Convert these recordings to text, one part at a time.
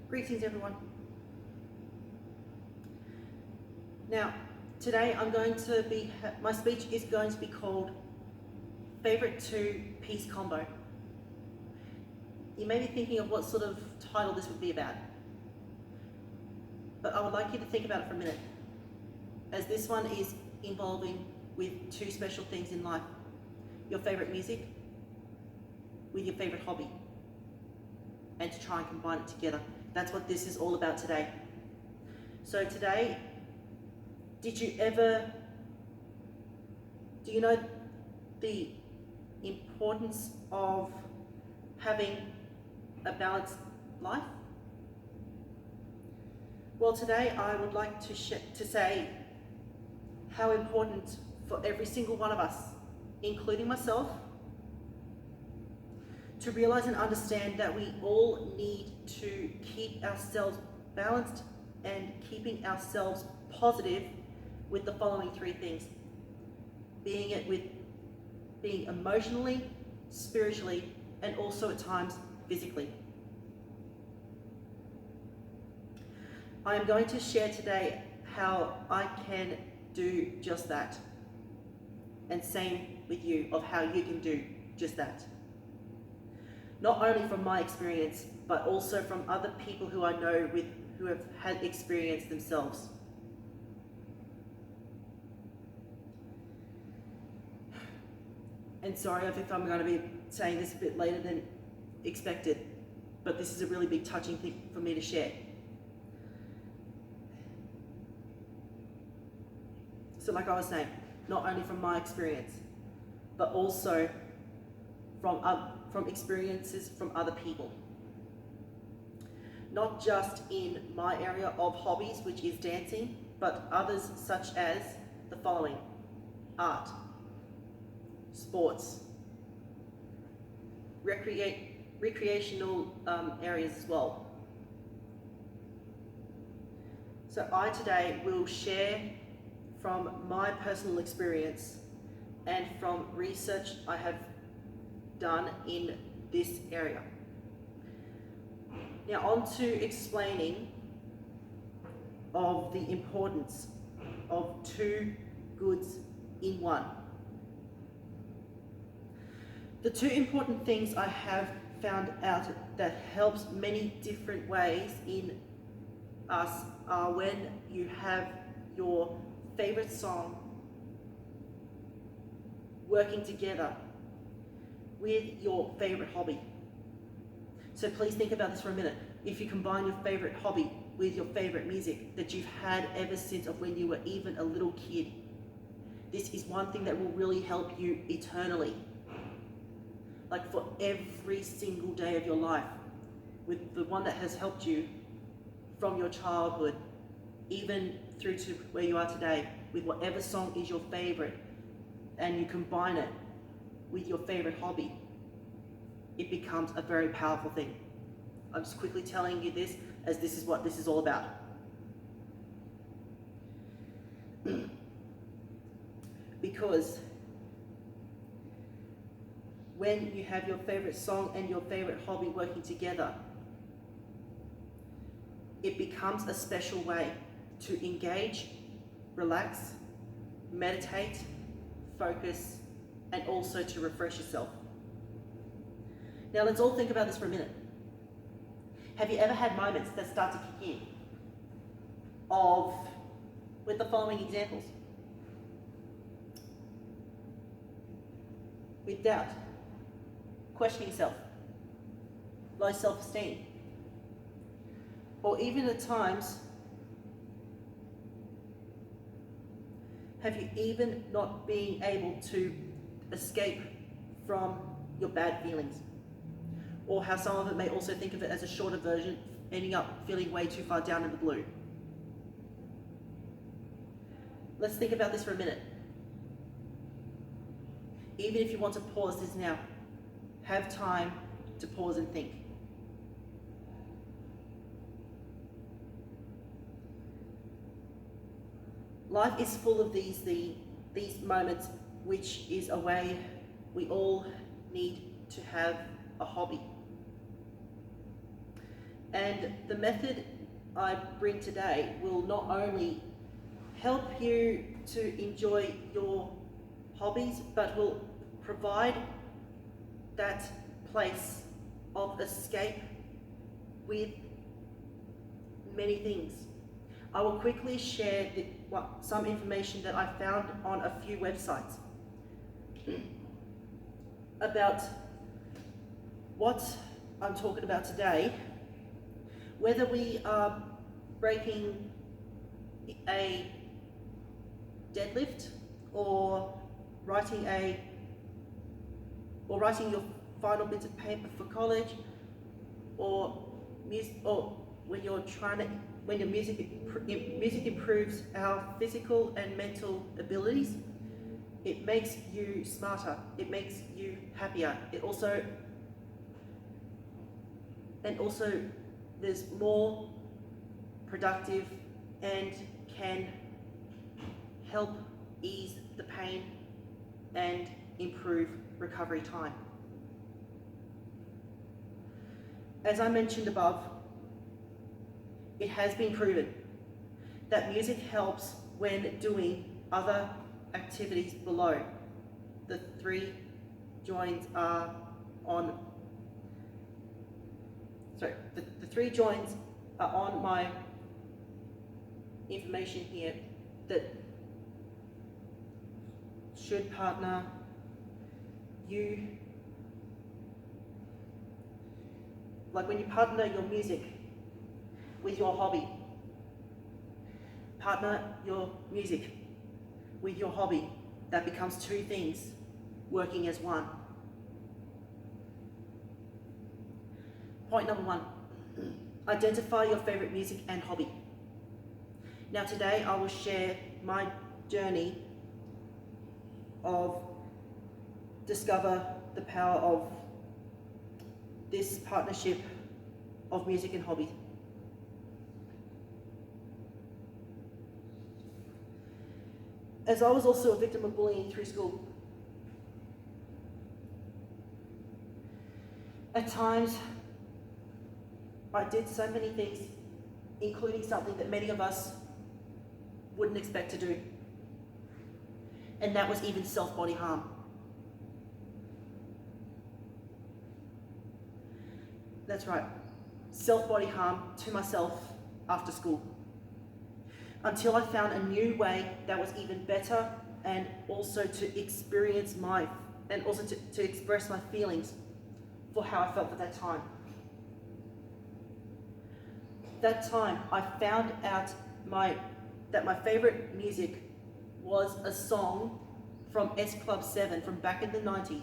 Greetings everyone. Now, today my speech is going to be called Favorite Two-Piece Combo. You may be thinking of what sort of title this would be about, but I would like you to think about it for a minute, as this one is involving with two special things in life: your favorite music with your favorite hobby, and to try and combine it together. That's what this is all about today. So today, do you know the importance of having a balanced life? Well, today I would like to say how important for every single one of us, including myself, to realize and understand that we all need to keep ourselves balanced and keeping ourselves positive with the following three things: being emotionally, spiritually, and also at times physically. I am going to share today how I can do just that, and same with you of how you can do just that. Not only from my experience, but also from other people who I know who have had experience themselves. And sorry if I'm going to be saying this a bit later than expected, but this is a really big touching thing for me to share. So like I was saying, not only from my experience, but also from experiences from other people. Not just in my area of hobbies, which is dancing, but others such as the following: art, sports, recreational areas as well. So I today will share from my personal experience and from research I have done in this area. Now on to explaining of the importance of two goods in one. The two important things I have found out that helps many different ways in us are when you have your favorite song working together with your favorite hobby. So please think about this for a minute. If you combine your favorite hobby with your favorite music that you've had ever since of when you were even a little kid, this is one thing that will really help you eternally. Like for every single day of your life, with the one that has helped you from your childhood, even through to where you are today, with whatever song is your favorite, and you combine it with your favorite hobby, it becomes a very powerful thing. I'm just quickly telling you this, as this is what this is all about. Because when you have your favorite song and your favorite hobby working together, it becomes a special way to engage, relax, meditate, focus, and also to refresh yourself. Now let's all think about this for a minute. Have you ever had moments that start to kick in with the following examples? With doubt, questioning yourself, low self-esteem, or even at times, have you even not being able to escape from your bad feelings? Or how some of it may also think of it as a shorter version, ending up feeling way too far down in the blue. Let's think about this for a minute. Even if you want to pause this now, have time to pause and think. Life is full of these moments, which is a way we all need to have a hobby. And the method I bring today will not only help you to enjoy your hobbies, but will provide that place of escape with many things. I will quickly share some information that I found on a few websites about what I'm talking about today. Whether we are breaking a deadlift or writing your final bits of paper for college, or when your music improves our physical and mental abilities. It makes you smarter, it makes you happier. It also there's more productive and can help ease the pain and improve recovery time. As I mentioned above, it has been proven that music helps when doing other activities below. The three joins are on my information here that should partner you. Like when you partner your music with your hobby, partner your music with your hobby, that becomes two things working as one. Point number one, identify your favorite music and hobby. Now today I will share my journey of discover the power of this partnership of music and hobby. As I was also a victim of bullying through school, at times I did so many things, including something that many of us wouldn't expect to do, and that was even self-body harm. That's right, self-body harm to myself after school, until I found a new way that was even better, and also to experience to express my feelings for how I felt at that time. That time I found out that my favorite music was a song from S Club 7 from back in the 90s.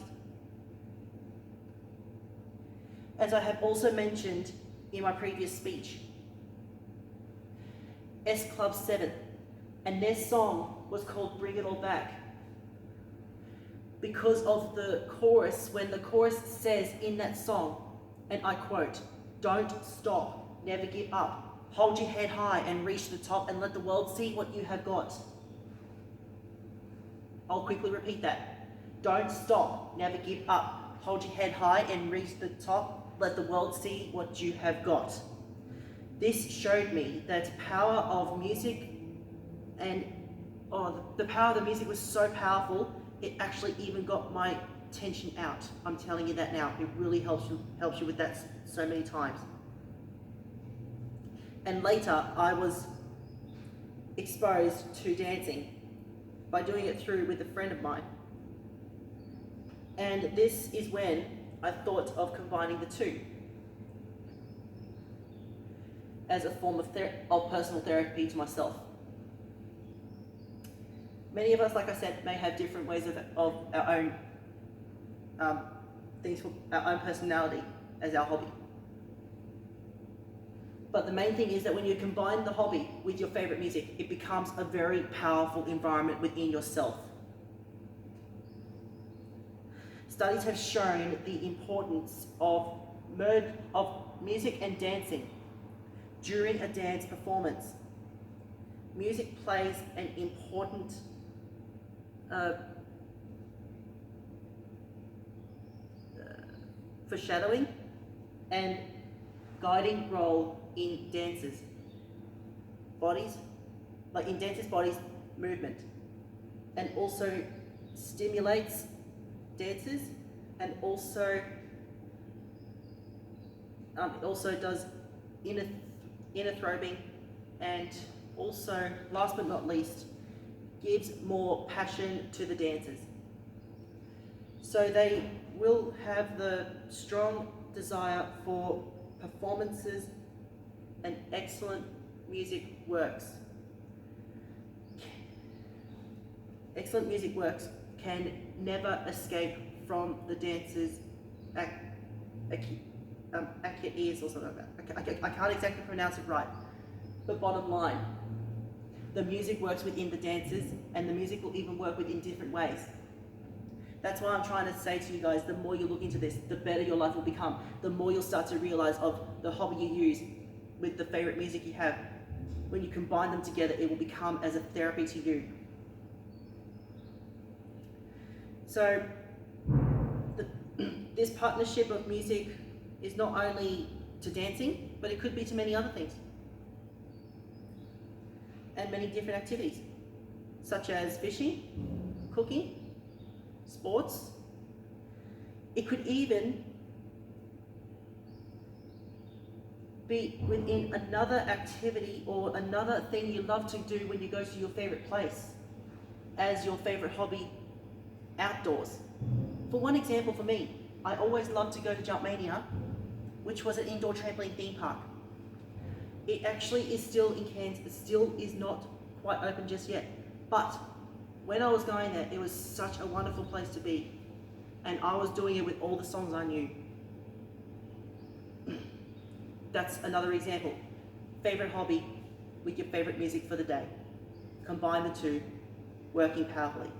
As I have also mentioned in my previous speech, S Club 7, and their song was called Bring It All Back, because of the chorus. When the chorus says in that song, and I quote, "Don't stop, never give up, hold your head high and reach the top and let the world see what you have got." I'll quickly repeat that. Don't stop, never give up, hold your head high and reach the top, let the world see what you have got. This showed me that power of music, and the power of the music was so powerful, it actually even got my tension out. I'm telling you that now. It really helps you with that so many times. And later, I was exposed to dancing by doing it with a friend of mine. And this is when I thought of combining the two as a form of personal therapy to myself. Many of us, like I said, may have different ways of our own things for our own personality as our hobby. But the main thing is that when you combine the hobby with your favorite music, it becomes a very powerful environment within yourself. Studies have shown the importance of music and dancing during a dance performance. Music plays an important foreshadowing and guiding role in dancers' bodies, like in dancers' bodies movement, and also stimulates dancers, and also it also does inner throbbing, and also, last but not least, gives more passion to the dancers. So they will have the strong desire for performances, and excellent music works. Excellent music works can never escape from the dancers' ears or something like that. I can't exactly pronounce it right, but bottom line, the music works within the dancers, and the music will even work within different ways. That's why I'm trying to say to you guys, the more you look into this, the better your life will become. The more you'll start to realize of the hobby you use with the favorite music you have. When you combine them together, it will become as a therapy to you. So this partnership of music is not only to dancing, but it could be to many other things. And many different activities, such as fishing, cooking, sports. It could even be within another activity or another thing you love to do when you go to your favorite place as your favorite hobby outdoors. For one example, for me, I always loved to go to Jumpmania, which was an indoor trampoline theme park. It actually is still in Cairns. It still is not quite open just yet. But when I was going there, it was such a wonderful place to be. And I was doing it with all the songs I knew. That's another example. Favorite hobby with your favorite music for the day. Combine the two, working powerfully.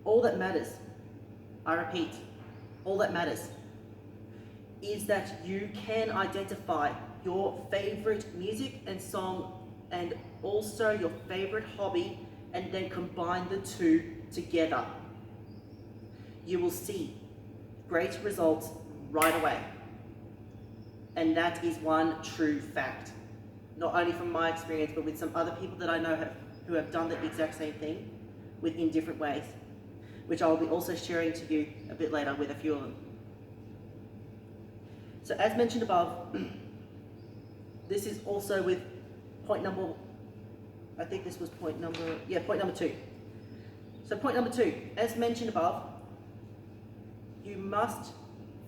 All that matters, I repeat, all that matters is that you can identify your favorite music and song and also your favorite hobby, and then combine the two together. You will see great results right away. And that is one true fact. Not only from my experience, but with some other people that I know who have done the exact same thing in different ways, which I will be also sharing to you a bit later with a few of them. So as mentioned above, this is also with point number 2. So point number 2, as mentioned above, you must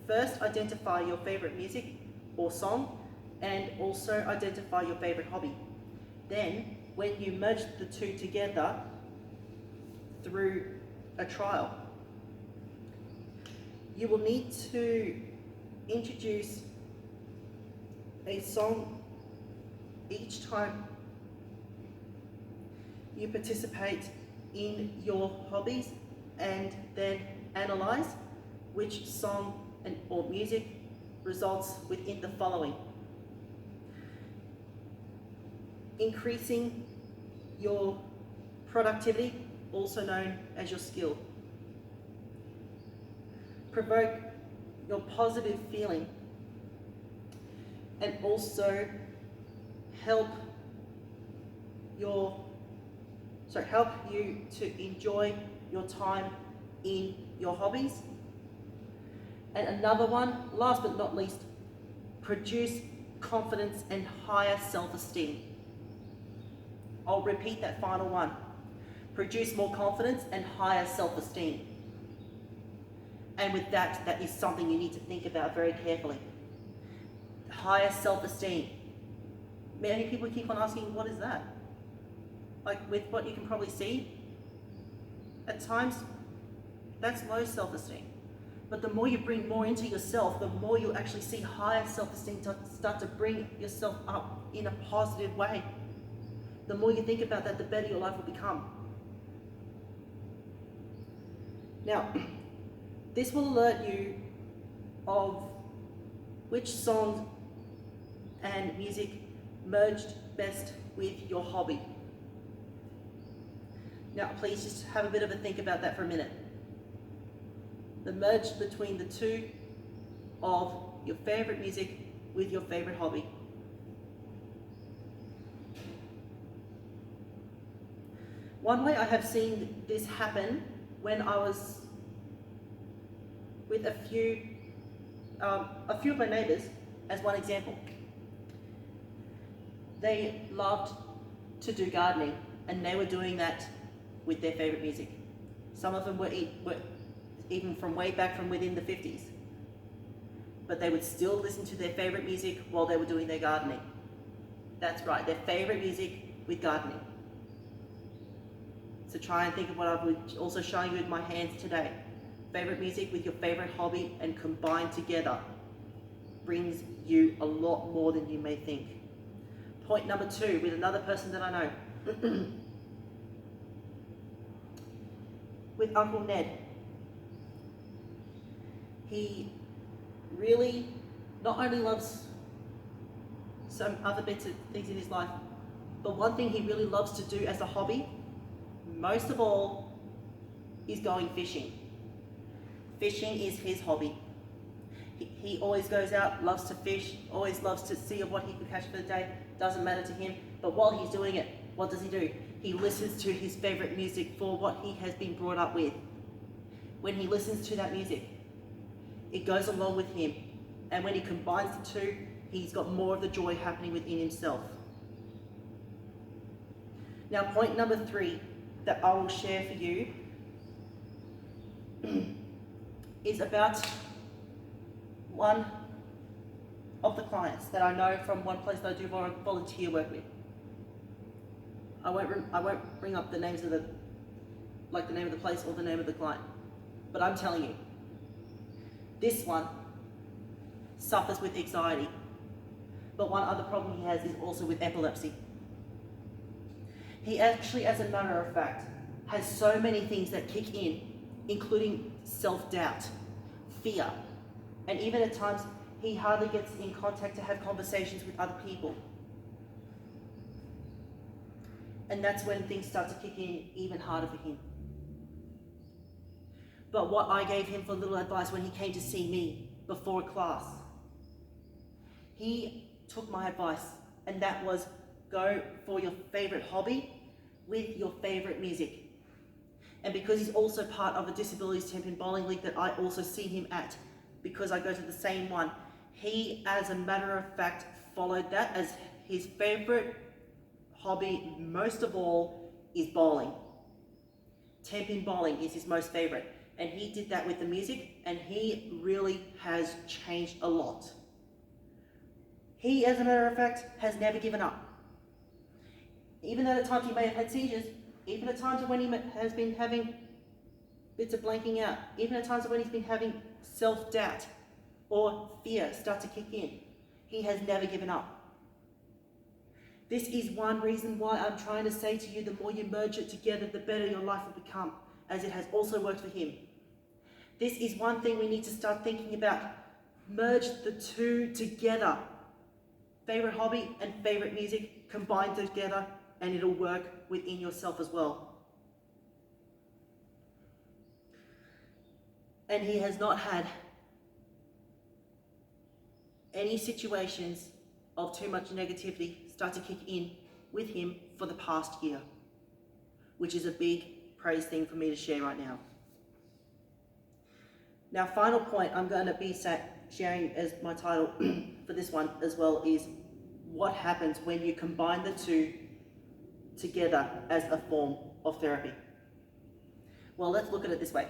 first identify your favorite music or song, and also identify your favorite hobby. Then, when you merge the two together through a trial, you will need to introduce a song each time you participate in your hobbies, and then analyze which song or music results within the following. Increasing your productivity, also known as your skill. Provoke your positive feeling, and also help you to enjoy your time in your hobbies. And another one, last but not least, produce confidence and higher self-esteem. I'll repeat that final one. Produce more confidence and higher self-esteem. And with that, that is something you need to think about very carefully. Higher self-esteem. Many people keep on asking, what is that? Like with what you can probably see, at times, that's low self-esteem. But the more you bring more into yourself, the more you'll actually see higher self-esteem start to bring yourself up in a positive way. The more you think about that, the better your life will become. Now, this will alert you of which songs and music merged best with your hobby. Now, please just have a bit of a think about that for a minute. The merge between the two of your favorite music with your favorite hobby. One way I have seen this happen when I was with a few of my neighbors, as one example. They loved to do gardening, and they were doing that with their favorite music. Some of them were even from way back from within the 50s. But they would still listen to their favorite music while they were doing their gardening. That's right, their favorite music with gardening. So try and think of what I would also show you with my hands today. Favorite music with your favorite hobby and combined together brings you a lot more than you may think. Point number 2, with another person that I know. With Uncle Ned. He really not only loves some other bits of things in his life, but one thing he really loves to do as a hobby, most of all, is going fishing. Fishing is his hobby. He always goes out, loves to fish, always loves to see what he can catch for the day, doesn't matter to him. But while he's doing it, what does he do? He listens to his favorite music for what he has been brought up with. When he listens to that music, it goes along with him. And when he combines the two, he's got more of the joy happening within himself. Now, point number 3 that I will share for you is about one of the clients that I know from one place that I do volunteer work with. I won't bring up the names of the name of the place or the name of the client, but I'm telling you, this one suffers with anxiety, but one other problem he has is also with epilepsy. He actually, as a matter of fact, has so many things that kick in, including self-doubt, fear, and even at times he hardly gets in contact to have conversations with other people. And that's when things start to kick in even harder for him. But what I gave him for little advice when he came to see me before a class, he took my advice, and that was go for your favorite hobby with your favorite music. And because he's also part of a disabilities champion bowling league that I also see him at, because I go to the same one, he, as a matter of fact, followed that as his favorite hobby, most of all, is bowling. Ten-pin bowling is his most favorite. And he did that with the music, and he really has changed a lot. He, as a matter of fact, has never given up. Even though at times he may have had seizures, even at times when he has been having bits of blanking out, even at times when he's been having self-doubt or fear start to kick in, he has never given up. This is one reason why I'm trying to say to you, the more you merge it together, the better your life will become, as it has also worked for him. This is one thing we need to start thinking about. Merge the two together. Favorite hobby and favorite music combined together, and it'll work within yourself as well. And he has not had any situations of too much negativity start to kick in with him for the past year, which is a big praise thing for me to share right now. Now, final point I'm going to be sharing as my title for this one as well is what happens when you combine the two together as a form of therapy. Well, let's look at it this way.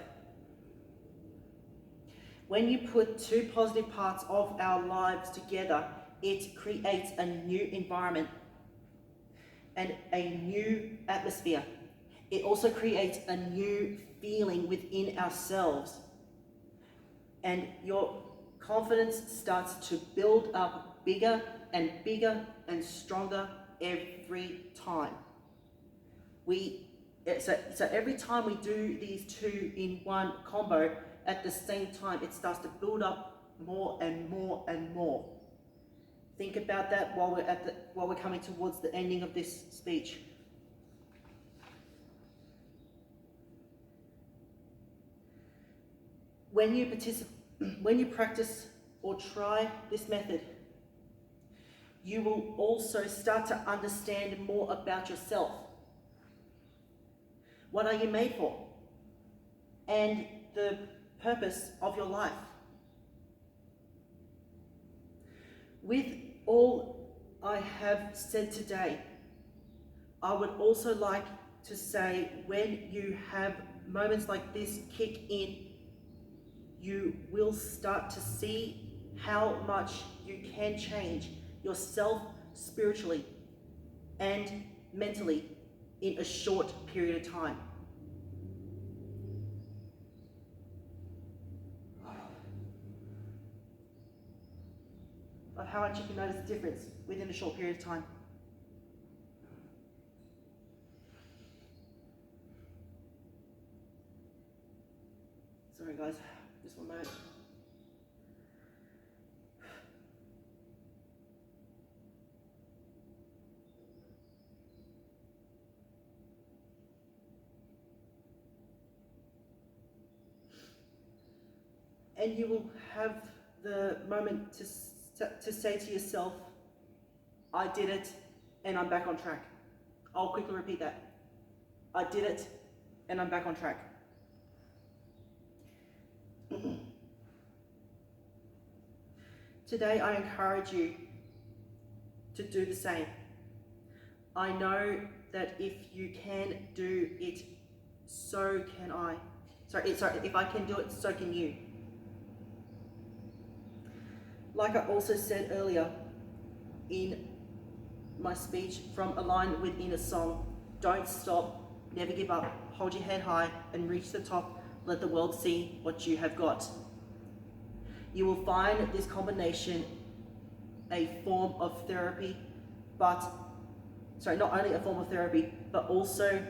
When you put two positive parts of our lives together, it creates a new environment and a new atmosphere. It also creates a new feeling within ourselves. And your confidence starts to build up bigger and bigger and stronger every time. So every time we do these two in one combo, at the same time, it starts to build up more and more and more. Think about that while we're coming towards the ending of this speech. When you practice or try this method, you will also start to understand more about yourself. What are you made for? And the purpose of your life. With all I have said today, I would also like to say, when you have moments like this kick in, you will start to see how much you can change yourself spiritually and mentally in a short period of time. Of how much you can notice the difference within a short period of time. Sorry guys, just one moment. And you will have the moment to say to yourself, I did it and I'm back on track. I'll quickly repeat that. I did it and I'm back on track. Today I encourage you to do the same. I know that if you can do it, so can I. If I can do it, so can you. Like I also said earlier in my speech from A Line Within a Song, don't stop, never give up, hold your head high and reach the top, let the world see what you have got. You will find this combination a form of therapy, not only a form of therapy, but also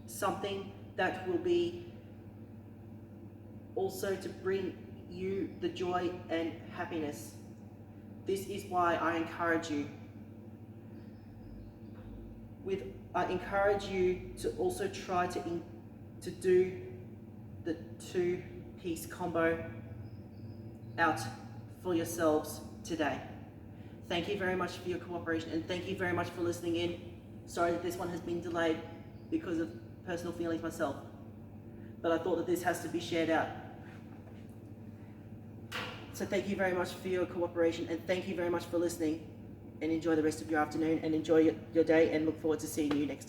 something that will be also to bring you the joy and happiness. This is why I encourage you. I encourage you to also try to do the 2-piece combo out for yourselves today. Thank you very much for your cooperation, and thank you very much for listening in. Sorry that this one has been delayed because of personal feelings myself, but I thought that this has to be shared out. So thank you very much for your cooperation, and thank you very much for listening, and enjoy the rest of your afternoon and enjoy your day, and look forward to seeing you next time.